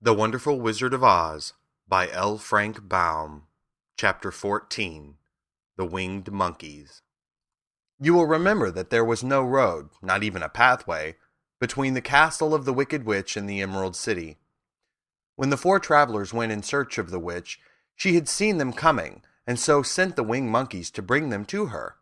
The Wonderful Wizard of Oz by L. Frank Baum. Chapter 14. The Winged Monkeys. You will remember that there was no road, not even a pathway, between the castle of the Wicked Witch and the Emerald City. When the four travelers went in search of the witch, she had seen them coming, and so sent the winged monkeys to bring them to her.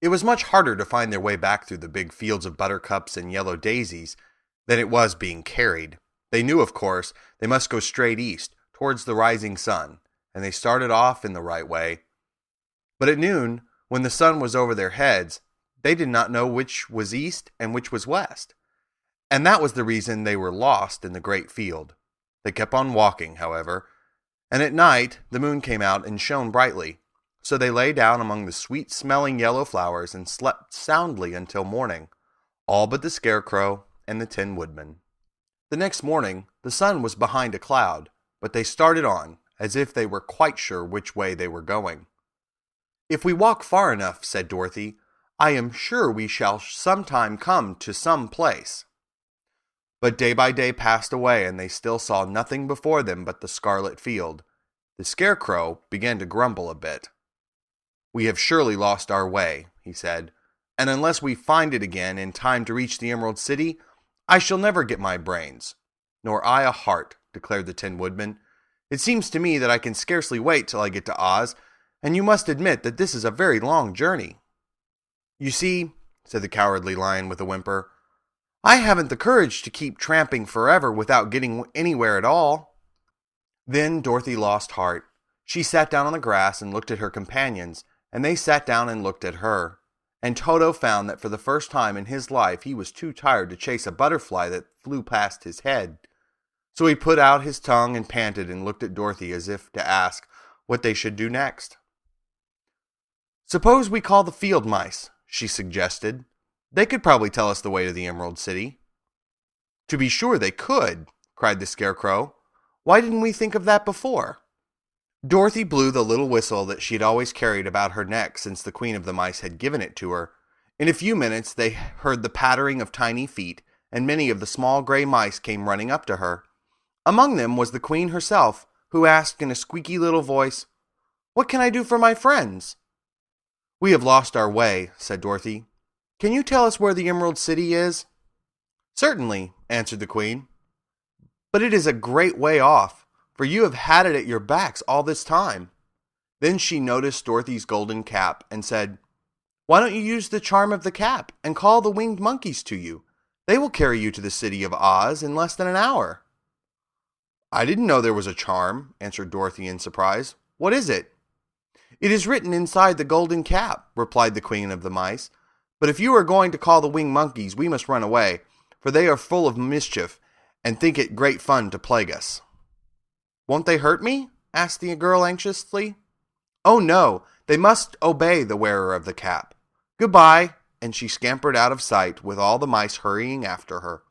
It was much harder to find their way back through the big fields of buttercups and yellow daisies than it was being carried. They knew, of course, they must go straight east, towards the rising sun, and they started off in the right way. But at noon, when the sun was over their heads, they did not know which was east and which was west. And that was the reason they were lost in the great field. They kept on walking, however, and at night the moon came out and shone brightly. So they lay down among the sweet-smelling yellow flowers and slept soundly until morning, all but the Scarecrow and the Tin Woodman. The next morning, the sun was behind a cloud, but they started on, as if they were quite sure which way they were going. "If we walk far enough," said Dorothy, "I am sure we shall sometime come to some place." But day by day passed away, and they still saw nothing before them but the scarlet field. The Scarecrow began to grumble a bit. "We have surely lost our way," he said, "and unless we find it again in time to reach the Emerald City, I shall never get my brains." "Nor I a heart," declared the Tin Woodman. "It seems to me that I can scarcely wait till I get to Oz, and you must admit that this is a very long journey." "You see," said the Cowardly Lion with a whimper, "I haven't the courage to keep tramping forever without getting anywhere at all." Then Dorothy lost heart. She sat down on the grass and looked at her companions, and they sat down and looked at her. And Toto found that for the first time in his life he was too tired to chase a butterfly that flew past his head. So he put out his tongue and panted and looked at Dorothy as if to ask what they should do next. "Suppose we call the field mice," she suggested. "They could probably tell us the way to the Emerald City." "To be sure they could," cried the Scarecrow. "Why didn't we think of that before?" Dorothy blew the little whistle that she had always carried about her neck since the Queen of the Mice had given it to her. In a few minutes they heard the pattering of tiny feet, and many of the small gray mice came running up to her. Among them was the Queen herself, who asked in a squeaky little voice, "What can I do for my friends?" "We have lost our way," said Dorothy. "Can you tell us where the Emerald City is?" "Certainly," answered the Queen. "But it is a great way off, for you have had it at your backs all this time." Then she noticed Dorothy's golden cap and said, "Why don't you use the charm of the cap and call the winged monkeys to you? They will carry you to the city of Oz in less than an hour." "I didn't know there was a charm," answered Dorothy in surprise. "What is it?" "It is written inside the golden cap," replied the Queen of the Mice. "But if you are going to call the winged monkeys, we must run away, for they are full of mischief and think it great fun to plague us." "Won't they hurt me?" asked the girl anxiously. "Oh no, they must obey the wearer of the cap. Goodbye," and she scampered out of sight with all the mice hurrying after her.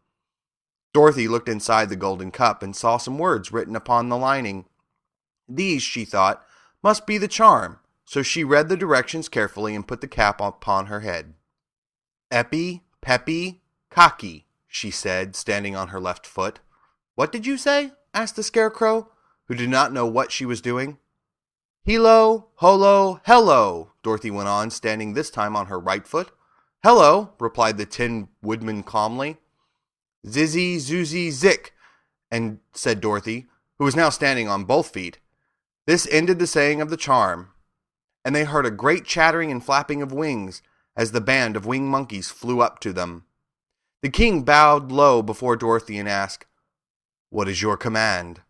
Dorothy looked inside the golden cup and saw some words written upon the lining. These, she thought, must be the charm, so she read the directions carefully and put the cap upon her head. "Epi, peppy, cocky," she said, standing on her left foot. "What did you say?" asked the Scarecrow, who did not know what she was doing. "Hilo, holo, hello," Dorothy went on, standing this time on her right foot. "Hello," replied the Tin Woodman calmly. "Zizzy, zoozy, zick," and said Dorothy, who was now standing on both feet. This ended the saying of the charm, and they heard a great chattering and flapping of wings as the band of winged monkeys flew up to them. The king bowed low before Dorothy and asked, "What is your command?"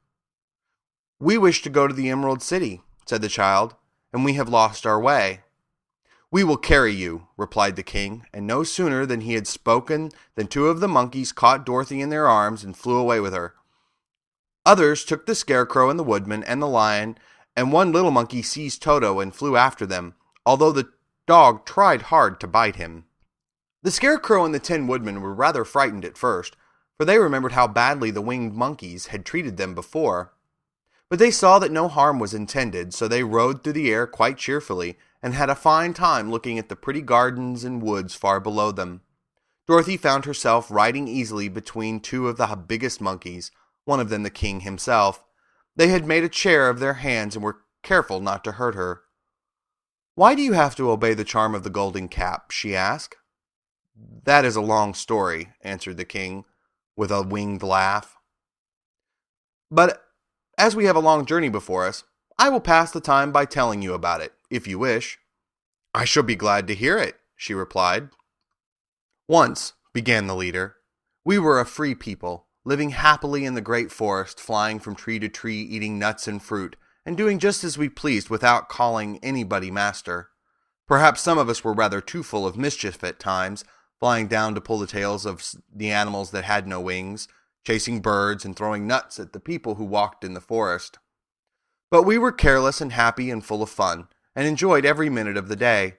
"We wish to go to the Emerald City," said the child, "and we have lost our way." "We will carry you," replied the king, and no sooner than he had spoken than two of the monkeys caught Dorothy in their arms and flew away with her. Others took the Scarecrow and the Woodman and the Lion, and one little monkey seized Toto and flew after them, although the dog tried hard to bite him. The Scarecrow and the Tin Woodman were rather frightened at first, for they remembered how badly the winged monkeys had treated them before. But they saw that no harm was intended, so they rode through the air quite cheerfully, and had a fine time looking at the pretty gardens and woods far below them. Dorothy found herself riding easily between two of the biggest monkeys, one of them the king himself. They had made a chair of their hands and were careful not to hurt her. "Why do you have to obey the charm of the golden cap?" she asked. "That is a long story," answered the king, with a winged laugh. "But as we have a long journey before us, I will pass the time by telling you about it, if you wish." "I shall be glad to hear it," she replied. "Once," began the leader, "we were a free people, living happily in the great forest, flying from tree to tree, eating nuts and fruit, and doing just as we pleased without calling anybody master. Perhaps some of us were rather too full of mischief at times, flying down to pull the tails of the animals that had no wings, chasing birds and throwing nuts at the people who walked in the forest. But we were careless and happy and full of fun, and enjoyed every minute of the day.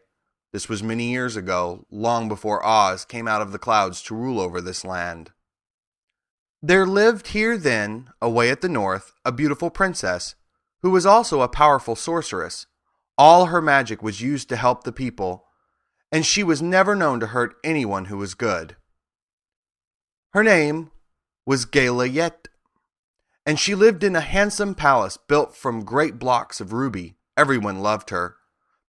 This was many years ago, long before Oz came out of the clouds to rule over this land. There lived here then, away at the north, a beautiful princess, who was also a powerful sorceress. All her magic was used to help the people, and she was never known to hurt anyone who was good. Her name was Gaylayet, and she lived in a handsome palace built from great blocks of ruby. Everyone loved her,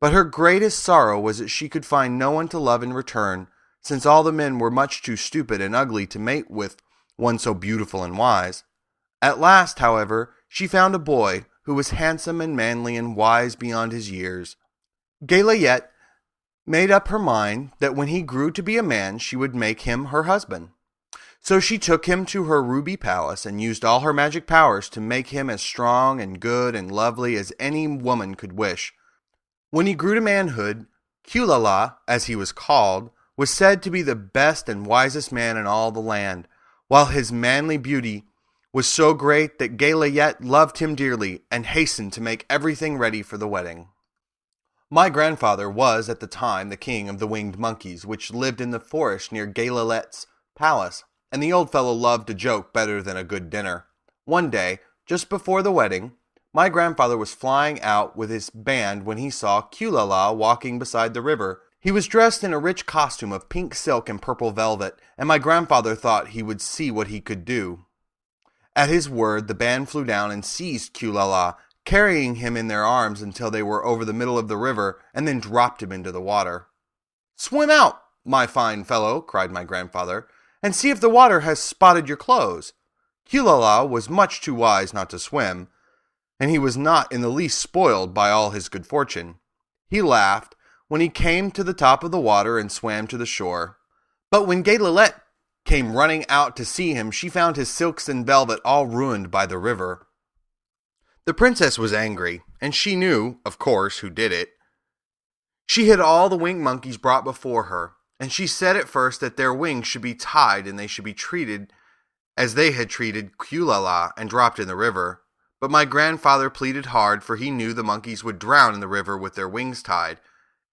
but her greatest sorrow was that she could find no one to love in return, since all the men were much too stupid and ugly to mate with one so beautiful and wise. At last, however, she found a boy who was handsome and manly and wise beyond his years. Gaylayet made up her mind that when he grew to be a man, she would make him her husband. So she took him to her ruby palace and used all her magic powers to make him as strong and good and lovely as any woman could wish. When he grew to manhood, Kulala, as he was called, was said to be the best and wisest man in all the land, while his manly beauty was so great that Gaylayet loved him dearly and hastened to make everything ready for the wedding. My grandfather was at the time the king of the winged monkeys, which lived in the forest near Gaylayet's palace, and the old fellow loved a joke better than a good dinner. One day, just before the wedding, my grandfather was flying out with his band when he saw Kulala walking beside the river. He was dressed in a rich costume of pink silk and purple velvet, and my grandfather thought he would see what he could do. At his word, the band flew down and seized Kulala, carrying him in their arms until they were over the middle of the river, and then dropped him into the water. "Swim out, my fine fellow," cried my grandfather, "and see if the water has spotted your clothes." Kulala was much too wise not to swim, and he was not in the least spoiled by all his good fortune. He laughed when he came to the top of the water and swam to the shore. But when Gaylayet came running out to see him, she found his silks and velvet all ruined by the river. The princess was angry, and she knew, of course, who did it. She had all the winged monkeys brought before her, and she said at first that their wings should be tied and they should be treated as they had treated Kulala and dropped in the river. But my grandfather pleaded hard, for he knew the monkeys would drown in the river with their wings tied,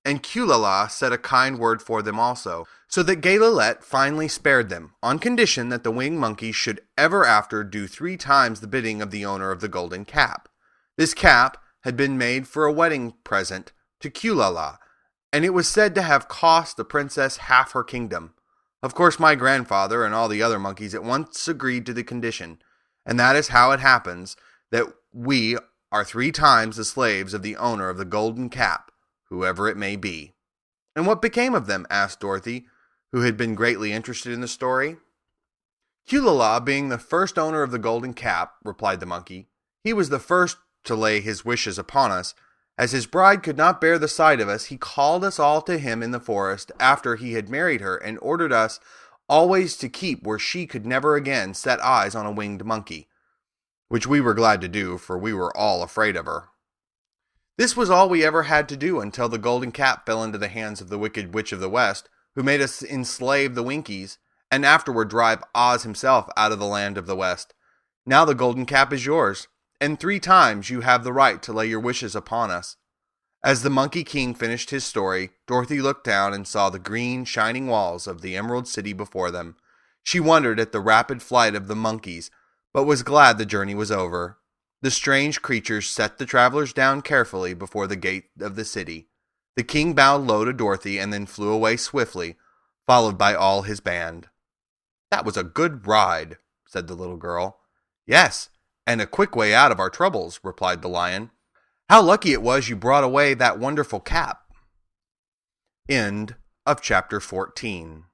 and Kulala said a kind word for them also, so that Gaylayet finally spared them, on condition that the winged monkeys should ever after do 3 times the bidding of the owner of the golden cap. This cap had been made for a wedding present to Kulala, and it was said to have cost the princess half her kingdom. Of course, my grandfather and all the other monkeys at once agreed to the condition, and that is how it happens that we are 3 times the slaves of the owner of the golden cap, whoever it may be. "And what became of them?" asked Dorothy, who had been greatly interested in the story. "Kulala being the first owner of the golden cap," replied the monkey, "he was the first to lay his wishes upon us. As his bride could not bear the sight of us, he called us all to him in the forest after he had married her, and ordered us always to keep where she could never again set eyes on a winged monkey, which we were glad to do, for we were all afraid of her. This was all we ever had to do until the golden cap fell into the hands of the wicked witch of the West, who made us enslave the Winkies, and afterward drive Oz himself out of the land of the West. Now the golden cap is yours, and 3 times you have the right to lay your wishes upon us." As the Monkey King finished his story, Dorothy looked down and saw the green, shining walls of the Emerald City before them. She wondered at the rapid flight of the monkeys, but was glad the journey was over. The strange creatures set the travelers down carefully before the gate of the city. The king bowed low to Dorothy and then flew away swiftly, followed by all his band. "That was a good ride," said the little girl. Yes, and a quick way out of our troubles, replied the lion. How lucky it was you brought away that wonderful cap. End of chapter 14.